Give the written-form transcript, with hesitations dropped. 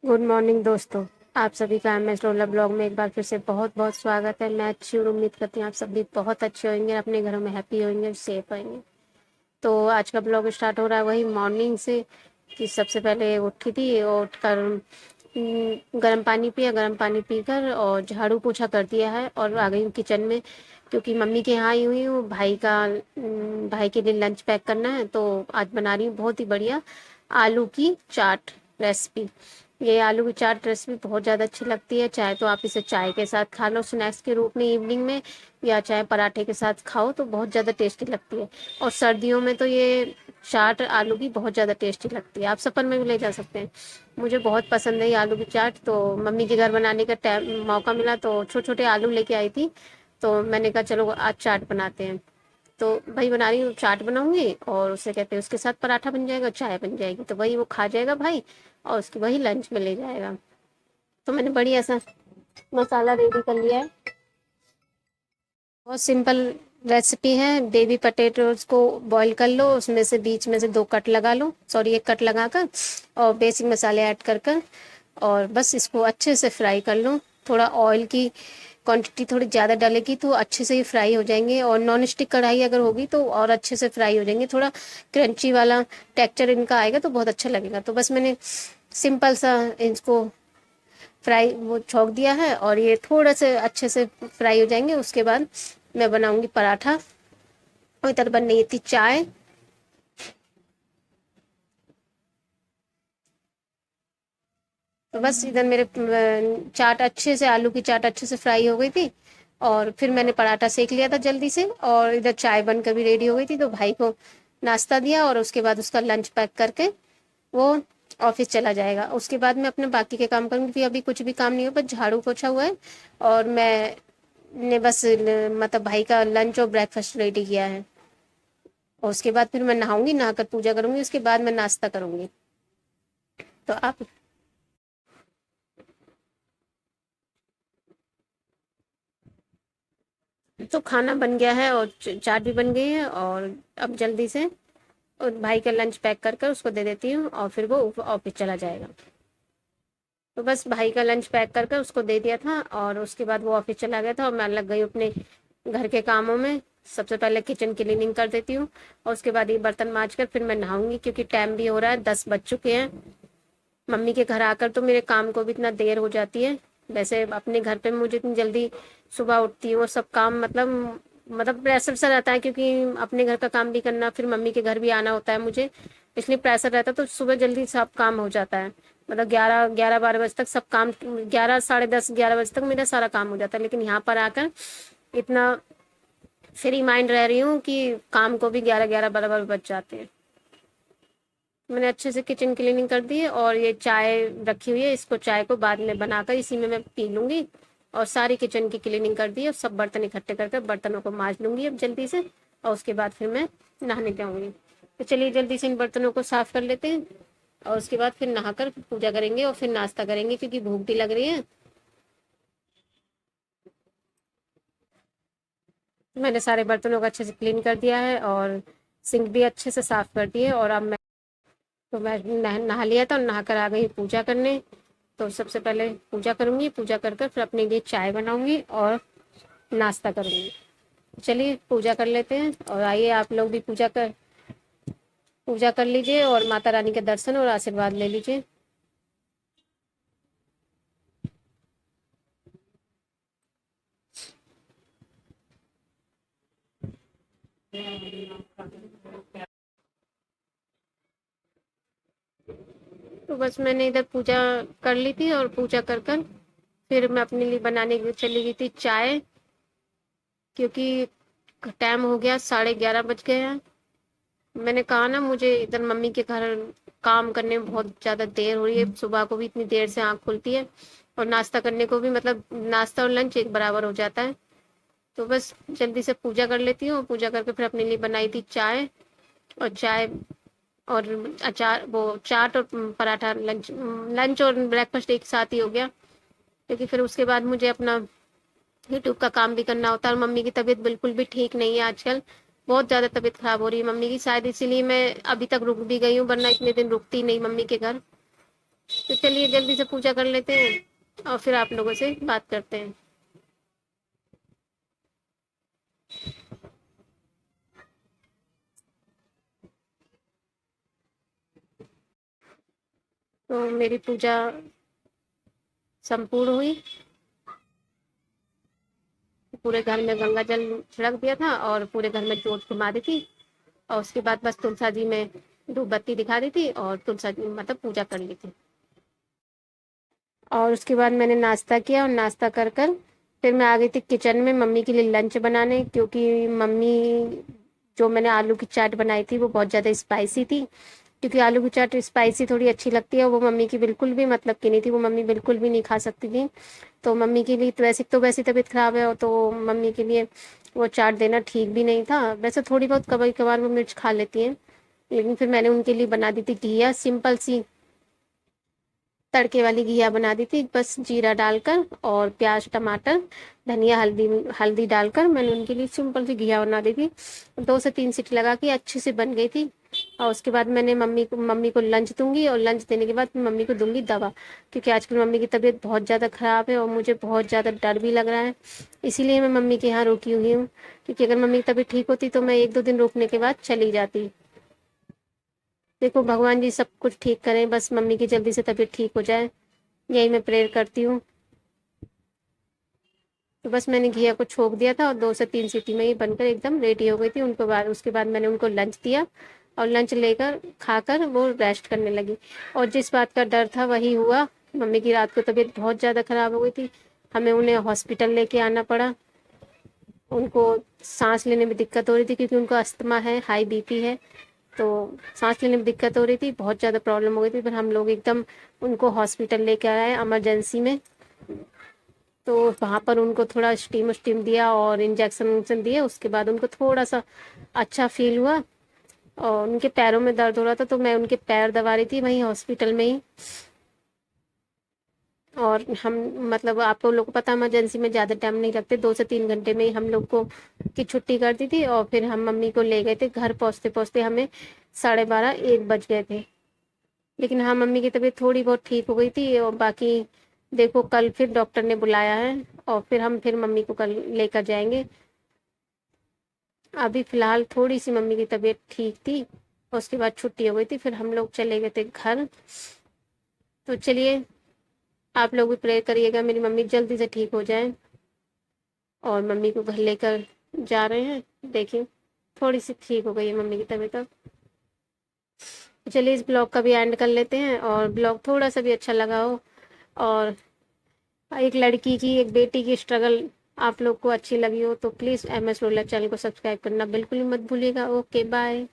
Good morning दोस्तों। आप सभी का एम एस रोलर ब्लॉग में एक बार फिर से बहुत बहुत स्वागत है। मैं अच्छी और उम्मीद करती हूँ आप सभी बहुत अच्छे होंगे, अपने घरों में हैप्पी होंगे, सेफ होंगे। तो आज का ब्लॉग स्टार्ट हो रहा है वही मॉर्निंग से कि सबसे पहले उठी थी, उठ कर गर्म पानी पिया, गर्म पानी पीकर और झाड़ू पोछा कर दिया है और आ गई हूँ किचन में, क्योंकि मम्मी के यहाँ आई हुई हूँ। भाई के लिए लंच पैक करना है, तो आज बना रही हूँ बहुत ही बढ़िया आलू की चाट रेसिपी। ये आलू की चाट रेसिपी बहुत ज़्यादा अच्छी लगती है। चाहे तो आप इसे चाय के साथ खा लो स्नैक्स के रूप में इवनिंग में, या चाहे पराठे के साथ खाओ तो बहुत ज़्यादा टेस्टी लगती है। और सर्दियों में तो ये चाट आलू की बहुत ज़्यादा टेस्टी लगती है, आप सफ़र में भी ले जा सकते हैं। मुझे बहुत पसंद है ये आलू की चाट। तो मम्मी के घर बनाने का टाइम मौका मिला तो छोटे छोटे आलू लेके आई थी, तो मैंने कहा चलो आज चाट बनाते हैं। तो वही बना रही हूँ, चाट बनाऊंगी और उसे कहते हैं उसके साथ पराठा बन जाएगा, चाय बन जाएगी, तो वही वो खा जाएगा भाई और उसकी वही लंच में ले जाएगा। तो मैंने बढ़िया सा मसाला रेडी कर लिया है। बहुत सिंपल रेसिपी है। बेबी पटेटोज को बॉईल कर लो, उसमें से बीच में से दो कट लगा लो, सॉरी एक कट लगाकर, और बेसिक मसाले ऐड कर कर और बस इसको अच्छे से फ्राई कर लो। थोड़ा ऑयल की क्वांटिटी थोड़ी ज़्यादा डालेगी तो अच्छे से ही फ्राई हो जाएंगे, और नॉन स्टिक कढ़ाई अगर होगी तो और अच्छे से फ्राई हो जाएंगे। थोड़ा क्रंची वाला टेक्सचर इनका आएगा तो बहुत अच्छा लगेगा। तो बस मैंने सिंपल सा इसको फ्राई वो छोंक दिया है और ये थोड़ा से अच्छे से फ्राई हो जाएंगे। उसके बाद मैं बनाऊंगी पराठा और इधर बन रही थी चाय। तो बस इधर मेरे चाट अच्छे से, आलू की चाट अच्छे से फ्राई हो गई थी और फिर मैंने पराठा सेक लिया था जल्दी से, और इधर चाय बनकर भी रेडी हो गई थी। तो भाई को नाश्ता दिया और उसके बाद उसका लंच पैक करके वो ऑफिस चला जाएगा। उसके बाद मैं अपने बाकी के काम करूँगी, क्योंकि अभी कुछ भी काम नहीं हो, बस झाड़ू पोछा हुआ है और मैं ने बस मतलब भाई का लंच और ब्रेकफास्ट रेडी किया है। और उसके बाद फिर मैं नहाऊंगी, नहाकर पूजा करूंगी, उसके बाद मैं नाश्ता करूंगी। तो आप तो खाना बन गया है और चाट भी बन गई है, और अब जल्दी से और भाई का लंच पैक कर कर उसको दे देती हूँ और फिर वो ऑफिस चला जाएगा। तो बस भाई का लंच पैक कर कर उसको दे दिया था और उसके बाद वो ऑफिस चला गया था और मैं लग गई अपने घर के कामों में। सबसे पहले किचन क्लीनिंग कर देती हूँ और उसके बाद ये बर्तन मांज कर फिर मैं नहाऊंगी, क्योंकि टाइम भी हो रहा है, 10 बज चुके हैं। मम्मी के घर आकर तो मेरे काम को भी इतना देर हो जाती है। वैसे अपने घर पे मुझे इतनी जल्दी सुबह उठती हूँ और सब काम मतलब प्रेशर सा रहता है, क्योंकि अपने घर का काम भी करना, फिर मम्मी के घर भी आना होता है मुझे, इसलिए प्रेशर रहता है। तो सुबह जल्दी सब काम हो जाता है, मतलब 11-12 बजे तक सब काम, 11 साढ़े 10 11 बजे तक मेरा सारा काम हो जाता है। लेकिन यहाँ पर आकर इतना फ्री माइंड रह रही हूँ कि काम को भी 11-11 12 12 बज जाते हैं। मैंने अच्छे से किचन क्लीनिंग कर दी है और ये चाय रखी हुई है, इसको चाय को बाद में बनाकर इसी में मैं पी लूंगी। और सारी किचन की क्लीनिंग कर दी है और सब बर्तन इकट्ठे करके बर्तनों को मांज लूंगी अब जल्दी से, और उसके बाद फिर मैं नहाने जाऊंगी। तो चलिए जल्दी से इन बर्तनों को साफ कर लेते हैं और उसके बाद फिर नहाकर पूजा करेंगे और फिर नाश्ता करेंगे, क्योंकि भूख भी लग रही है। मैंने सारे बर्तनों को अच्छे से क्लीन कर दिया है और सिंक भी अच्छे से साफ कर दी है, और अब मैं नहा लिया था और नहाकर आ गई पूजा करने। तो सबसे पहले पूजा करूंगी, पूजा कर कर फिर अपने लिए चाय बनाऊंगी और नाश्ता करूंगी। चलिए पूजा कर लेते हैं, और आइए आप लोग भी पूजा कर लीजिए और माता रानी के दर्शन और आशीर्वाद ले लीजिए। तो बस मैंने इधर पूजा कर ली थी और पूजा कर कर फिर मैं अपने लिए बनाने के लिए चली गई थी चाय, क्योंकि टाइम हो गया, 11:30 बज गए हैं। मैंने कहा ना, मुझे इधर मम्मी के घर काम करने में बहुत ज़्यादा देर हो रही है, सुबह को भी इतनी देर से आँख खुलती है और नाश्ता करने को भी, मतलब नाश्ता और लंच एक बराबर हो जाता है। तो बस जल्दी से पूजा कर लेती हूँ, पूजा करके फिर अपने लिए बनाई थी चाय, और चाय और अचार, वो चाट और पराठा, लंच लंच और ब्रेकफास्ट एक साथ ही हो गया, क्योंकि फिर उसके बाद मुझे अपना यूट्यूब का काम भी करना होता है। और मम्मी की तबीयत बिल्कुल भी ठीक नहीं है आजकल, बहुत ज़्यादा तबीयत खराब हो रही है मम्मी की, शायद इसीलिए मैं अभी तक रुक भी गई हूँ, वरना इतने दिन रुकती नहीं मम्मी के घर। तो चलिए जल्दी से पूजा कर लेते हैं और फिर आप लोगों से बात करते हैं। तो मेरी पूजा संपूर्ण हुई। पूरे घर में गंगा जल छिड़क दिया था और पूरे घर में जोत घुमा दी थी। और उसके बाद बस तुलसा जी में धूप बत्ती दिखा दी थी और तुलसा जी मतलब पूजा कर ली थी। और उसके बाद मैंने नाश्ता किया और नाश्ता कर कर फिर मैं आ गई थी किचन में मम्मी के लिए लंच बनाने, क्योंकि मम्मी जो मैंने आलू की चाट बनाई थी वो बहुत ज़्यादा स्पाइसी थी। क्योंकि आलू की चाट स्पाइसी थोड़ी अच्छी लगती है, वो मम्मी की बिल्कुल भी मतलब की नहीं थी, वो मम्मी बिल्कुल भी नहीं खा सकती थी। तो मम्मी के लिए तो वैसे तबीयत खराब है, और तो मम्मी के लिए वो चाट देना ठीक भी नहीं था। वैसे थोड़ी बहुत कभी कभार वो मिर्च खा लेती हैं, लेकिन फिर मैंने उनके लिए बना दी थी घिया, सिंपल सी तड़के वाली घिया बना दी थी, बस जीरा डालकर और प्याज टमाटर धनिया हल्दी हल्दी डालकर मैंने उनके लिए सिंपल सी घिया बना दी थी। 2 से 3 सीटी लगा के अच्छे से बन गई थी। और उसके बाद मैंने मम्मी को लंच दूंगी और लंच देने के बाद मम्मी को दूंगी दवा, क्योंकि आजकल मम्मी की तबीयत बहुत ज़्यादा ख़राब है और मुझे बहुत ज़्यादा डर भी लग रहा है। इसीलिए मैं मम्मी के यहाँ रुकी हुई हूँ, क्योंकि अगर मम्मी की तबीयत ठीक होती तो मैं 1-2 दिन रुकने के बाद चली जाती। देखो भगवान जी सब कुछ ठीक करें, बस मम्मी की जल्दी से तबीयत ठीक हो जाए, यही मैं प्रेयर करती हूँ। तो बस मैंने घिया को छोक दिया था और 2 से 3 सीटी में ही बनकर एकदम रेडी हो गई थी। उनको बाद उसके बाद मैंने उनको लंच दिया और लंच लेकर खाकर वो रेस्ट करने लगी। और जिस बात का डर था वही हुआ, मम्मी की रात को तबीयत बहुत ज़्यादा ख़राब हो गई थी। हमें उन्हें हॉस्पिटल लेके आना पड़ा। उनको सांस लेने में दिक्कत हो रही थी, क्योंकि उनको अस्थमा है, हाई बीपी है। तो सांस लेने में दिक्कत हो रही थी, बहुत ज़्यादा प्रॉब्लम हो गई थी। फिर हम लोग एकदम उनको हॉस्पिटल लेके आए इमरजेंसी में। तो वहाँ पर उनको थोड़ा स्टीम स्टीम दिया और इंजेक्शन उन्जेक्शन दिए, उसके बाद उनको थोड़ा सा अच्छा फील हुआ। और उनके पैरों में दर्द हो रहा था, तो मैं उनके पैर दबा रही थी वहीं हॉस्पिटल में ही। और हम मतलब आप लोग को पता इमरजेंसी में ज़्यादा टाइम नहीं लगते, 2 से 3 घंटे में ही हम लोग को की छुट्टी कर दी थी। और फिर हम मम्मी को ले गए थे घर, पहुँचते पहुँचते हमें 12:30-1 बज गए थे। लेकिन हाँ मम्मी की तबीयत थोड़ी बहुत ठीक हो गई थी। और बाकी देखो कल फिर डॉक्टर ने बुलाया है और फिर मम्मी को कल लेकर जाएंगे। अभी फ़िलहाल थोड़ी सी मम्मी की तबीयत ठीक थी और उसके बाद छुट्टी हो गई थी, फिर हम लोग चले गए थे घर। तो चलिए आप लोग भी प्रे करिएगा मेरी मम्मी जल्दी से ठीक हो जाए। और मम्मी को घर लेकर जा रहे हैं, देखिए थोड़ी सी ठीक हो गई है मम्मी की तबीयत अब। तो चलिए इस ब्लॉग का भी एंड कर लेते हैं, और ब्लॉग थोड़ा सा भी अच्छा लगा हो और एक लड़की की, एक बेटी की स्ट्रगल आप लोग को अच्छी लगी हो तो प्लीज़ MS रोलर चैनल को सब्सक्राइब करना बिल्कुल भी मत भूलिएगा। Okay bye.